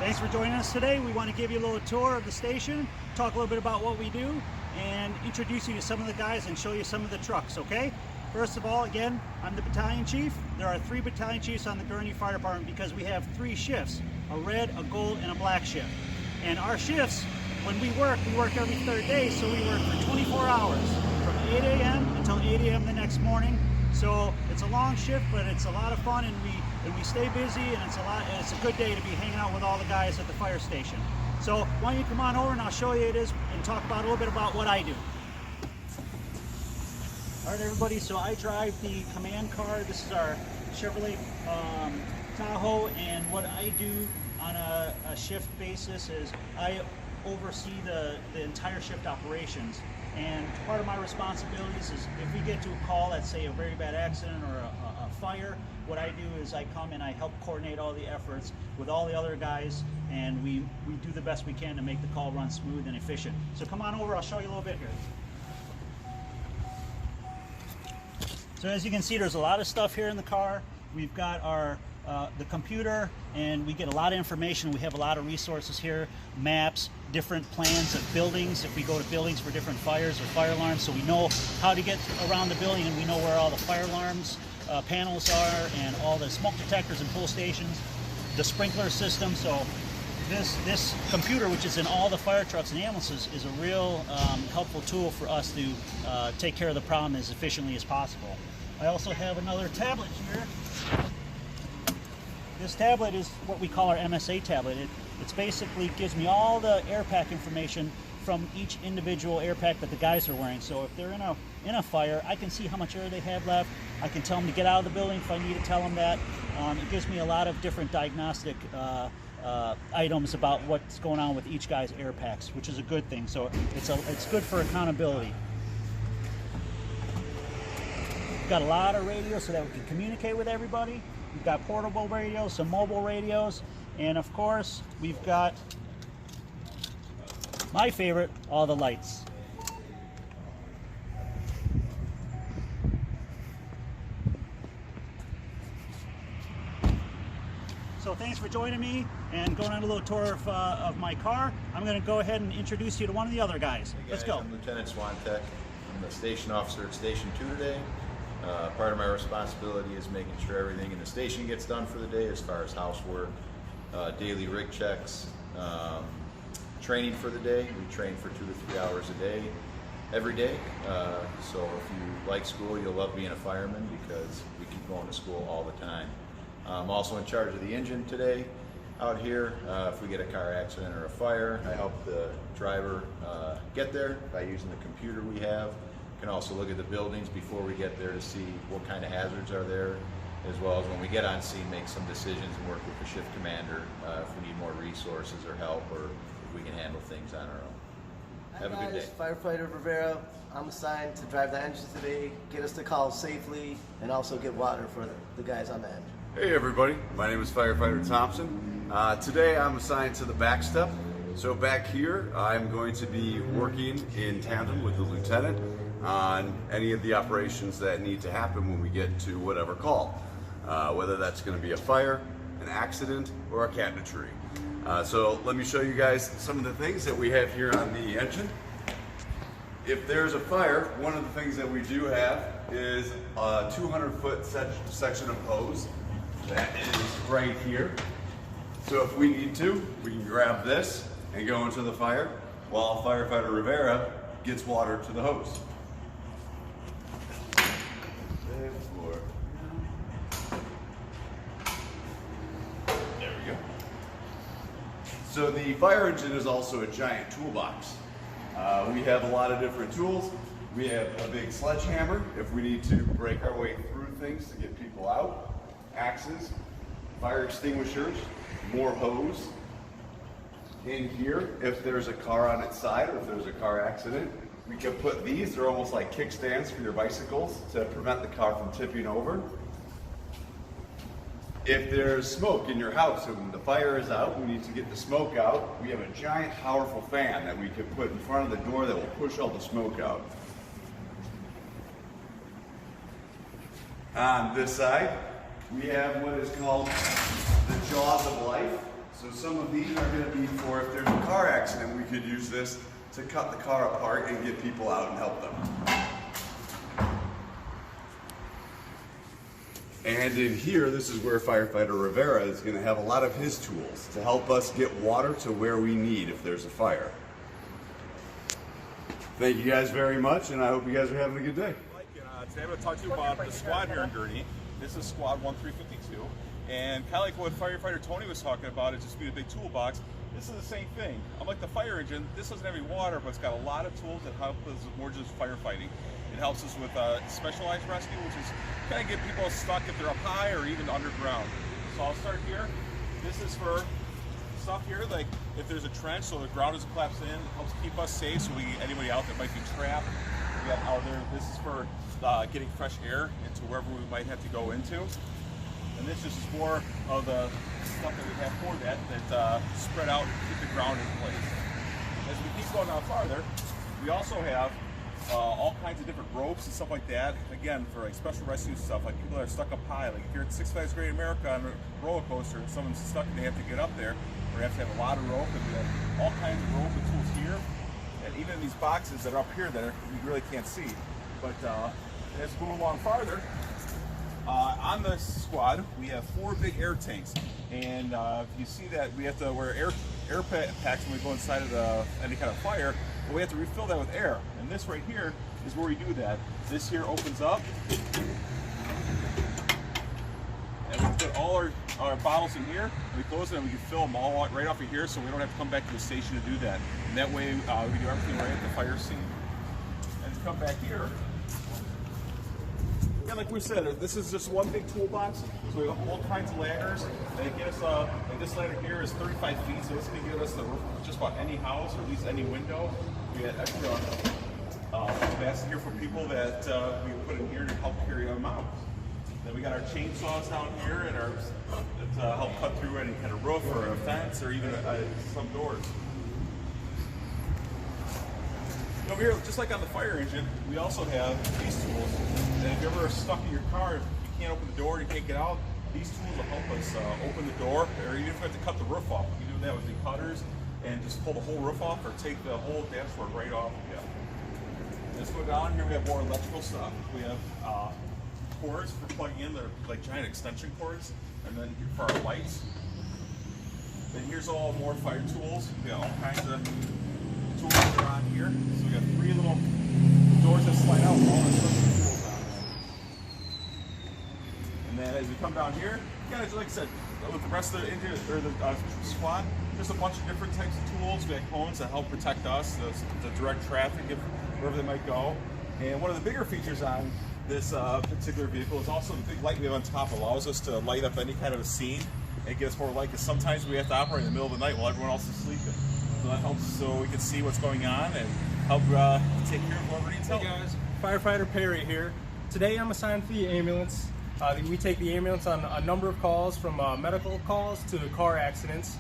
Thanks for joining us today. We want to give you a little tour of the station, talk a little bit about what we do, and introduce you to some of the guys and show you some of the trucks, okay? First of all, again, I'm the Battalion Chief. There are 3 Battalion Chiefs on the Gurnee Fire Department because we have 3 shifts, a red, a gold, and a black shift. And our shifts, when we work every 3rd day, so we work for 24 hours, from 8 a.m. until 8 a.m. the next morning. So it's a long shift, but it's a lot of fun, and we stay busy, and it's a good day to be hanging out with all the guys at the fire station. So why don't you come on over and I'll show you it is and talk about a little bit about what I do. All right, everybody, so I drive the command car. This is our Chevrolet Tahoe, and what I do on a shift basis is I oversee the entire shift operations. And part of my responsibilities is if we get to a call, let's say a very bad accident or a fire, what I do is I come and I help coordinate all the efforts with all the other guys, and we do the best we can to make the call run smooth and efficient. So come on over, I'll show you a little bit here. So as you can see, there's a lot of stuff here in the car. We've got our the computer, and we get a lot of information. We have a lot of resources here, maps, different plans of buildings, if we go to buildings for different fires or fire alarms, so we know how to get around the building, and we know where all the fire alarms panels are, and all the smoke detectors and pull stations, the sprinkler system. So this computer, which is in all the fire trucks and ambulances, is a real helpful tool for us to take care of the problem as efficiently as possible. I also have another tablet here. This tablet is what we call our MSA tablet. It's basically gives me all the air pack information from each individual air pack that the guys are wearing. So if they're in a fire, I can see how much air they have left. I can tell them to get out of the building if I need to tell them that. It gives me a lot of different diagnostic items about what's going on with each guy's air packs, which is a good thing. So it's good for accountability. We've got a lot of radios so that we can communicate with everybody. We've got portable radios, some mobile radios, and of course, we've got my favorite, all the lights. So thanks for joining me and going on a little tour of my car. I'm going to go ahead and introduce you to one of the other guys. Hey guys, let's go. I'm Lieutenant Swantek. I'm the station officer at Station 2 today. Part of my responsibility is making sure everything in the station gets done for the day as far as housework, daily rig checks, training for the day. We train for 2 to 3 hours a day, every day. So if you like school, you'll love being a fireman because we keep going to school all the time. I'm also in charge of the engine today out here. If we get a car accident or a fire, I help the driver get there by using the computer we have. Can also look at the buildings before we get there to see what kind of hazards are there, as well as when we get on scene, make some decisions and work with the shift commander if we need more resources or help, or if we can handle things on our own. Have a good day. Firefighter Rivera. I'm assigned to drive the engine today, get us to calls safely, and also get water for the guys on the engine. Hey everybody, my name is Firefighter Thompson. Today I'm assigned to the back step. So back here, I'm going to be working in tandem with the lieutenant on any of the operations that need to happen when we get to whatever call. Whether that's going to be a fire, an accident, or a cabinetry. So let me show you guys some of the things that we have here on the engine. If there's a fire, one of the things that we do have is a 200-foot section of hose that is right here. So if we need to, we can grab this and go into the fire while Firefighter Rivera gets water to the hose. There we go. So the fire engine is also a giant toolbox. We have a lot of different tools. We have a big sledgehammer if we need to break our way through things to get people out. Axes, fire extinguishers, more hose. In here, if there's a car on its side or if there's a car accident, we can put these, they're almost like kickstands for your bicycles to prevent the car from tipping over. If there's smoke in your house and the fire is out, we need to get the smoke out, we have a giant powerful fan that we can put in front of the door that will push all the smoke out. On this side, we have what is called the jaws of life. So some of these are going to be for if there's a car accident, we could use this to cut the car apart and get people out and help them. And in here, this is where firefighter Rivera is going to have a lot of his tools to help us get water to where we need if there's a fire. Thank you guys very much, and I hope you guys are having a good day. Today I'm going to talk to you about the squad here in Gurnee. This is squad 1352. And kind of like what firefighter Tony was talking about, it just being a big toolbox. This is the same thing. Unlike the fire engine, this doesn't have any water, but it's got a lot of tools that help us more just firefighting. It helps us with specialized rescue, which is kind of get people stuck if they're up high or even underground. So I'll start here. This is for stuff here, like if there's a trench so the ground doesn't collapse in, it helps keep us safe so we get anybody out that might be trapped. We got out there, this is for getting fresh air into wherever we might have to go into. And this is more of the stuff that we have for that spread out and keep the ground in place. As we keep going out farther, we also have all kinds of different ropes and stuff like that. Again, for like special rescue stuff, like people that are stuck up high. Like if you're at Six Flags Great America on a roller coaster and someone's stuck and they have to get up there, we have to have a lot of rope, and we have all kinds of rope and tools here. And even these boxes that are up here that we really can't see. But as we move along farther, on the squad, we have 4 big air tanks. And you see that we have to wear air packs when we go inside of any kind of fire, but we have to refill that with air. And this right here is where we do that. This here opens up, and we put all our bottles in here, and we close it, and we can fill them all right off of here, so we don't have to come back to the station to do that. And that way, we do everything right at the fire scene. And to come back here, yeah, like we said, this is just one big toolbox. So we have all kinds of ladders. They get us, like this ladder here is 35 feet, so it's going to give us the roof of just about any house or at least any window. We had extra capacity here for people that we put in here to help carry them out. Then we got our chainsaws down here and that help cut through any kind of roof or a fence or even some doors. Over here, just like on the fire engine, we also have these tools. And if you're ever stuck in your car, you can't open the door, you can't get out, these tools will help us open the door, or even if we have to cut the roof off, we can do that with the cutters and just pull the whole roof off or take the whole dashboard right off. Yeah. Let's go down here, we have more electrical stuff. We have cords for plugging in, they're like giant extension cords, and then for our lights. Then here's all more fire tools. We got all kinds of tools that are on here. So we got 3 little doors that slide out with all the tools on there. And then as we come down here, kind of like I said, with the rest of the engine or the squad, there's a bunch of different types of tools. We have cones that help protect us, the direct traffic, wherever they might go. And one of the bigger features on this particular vehicle is also the big light we have on top. Allows us to light up any kind of a scene and get us more light, because sometimes we have to operate in the middle of the night while everyone else is sleeping. So that helps so we can see what's going on and help take care of whoever needs help. Hey guys, Firefighter Perry here. Today I'm assigned to the ambulance. We take the ambulance on a number of calls, from medical calls to car accidents.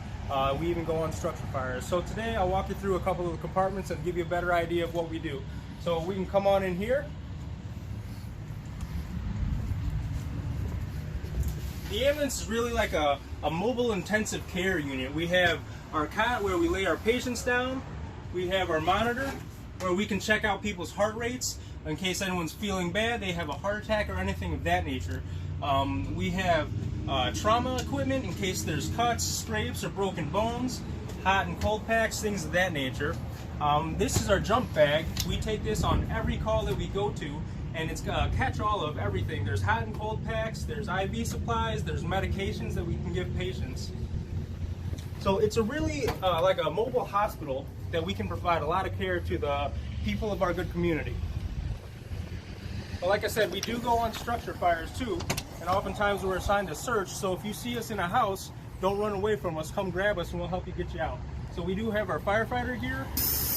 We even go on structure fires. So today I'll walk you through a couple of the compartments and give you a better idea of what we do. So we can come on in here. The ambulance is really like a mobile intensive care unit. We have our cot where we lay our patients down. We have our monitor where we can check out people's heart rates in case anyone's feeling bad, they have a heart attack or anything of that nature. We have trauma equipment in case there's cuts, scrapes, or broken bones, hot and cold packs, things of that nature. This is our jump bag. We take this on every call that we go to, and it's a catch-all of everything. There's hot and cold packs, there's IV supplies, there's medications that we can give patients. So it's a really like a mobile hospital that we can provide a lot of care to the people of our good community. But like I said, we do go on structure fires too, and oftentimes we're assigned to search. So if you see us in a house, don't run away from us, come grab us and we'll help you get you out. So we do have our firefighter gear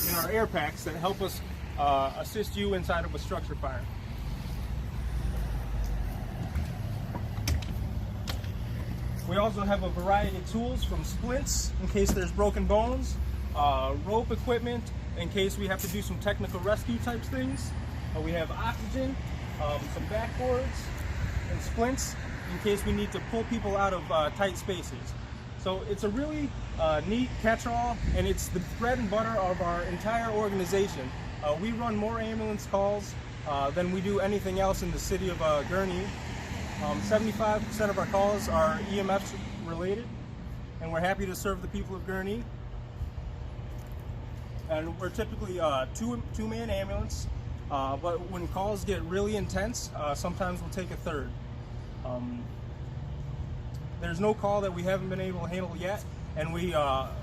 and our air packs that help us assist you inside of a structure fire. We also have a variety of tools, from splints in case there's broken bones, rope equipment in case we have to do some technical rescue type things. We have oxygen, some backboards, and splints in case we need to pull people out of tight spaces. So it's a really neat catch-all, and it's the bread and butter of our entire organization. We run more ambulance calls than we do anything else in the city of Gurnee. 75% of our calls are EMS related, and we're happy to serve the people of Gurnee. And we're typically two-man ambulance, but when calls get really intense, sometimes we'll take a third. There's no call that we haven't been able to handle yet, and we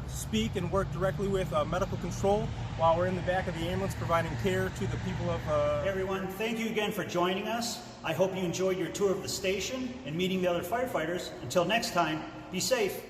speak and work directly with medical control while we're in the back of the ambulance providing care to the people of... Hey everyone, thank you again for joining us. I hope you enjoyed your tour of the station and meeting the other firefighters. Until next time, be safe.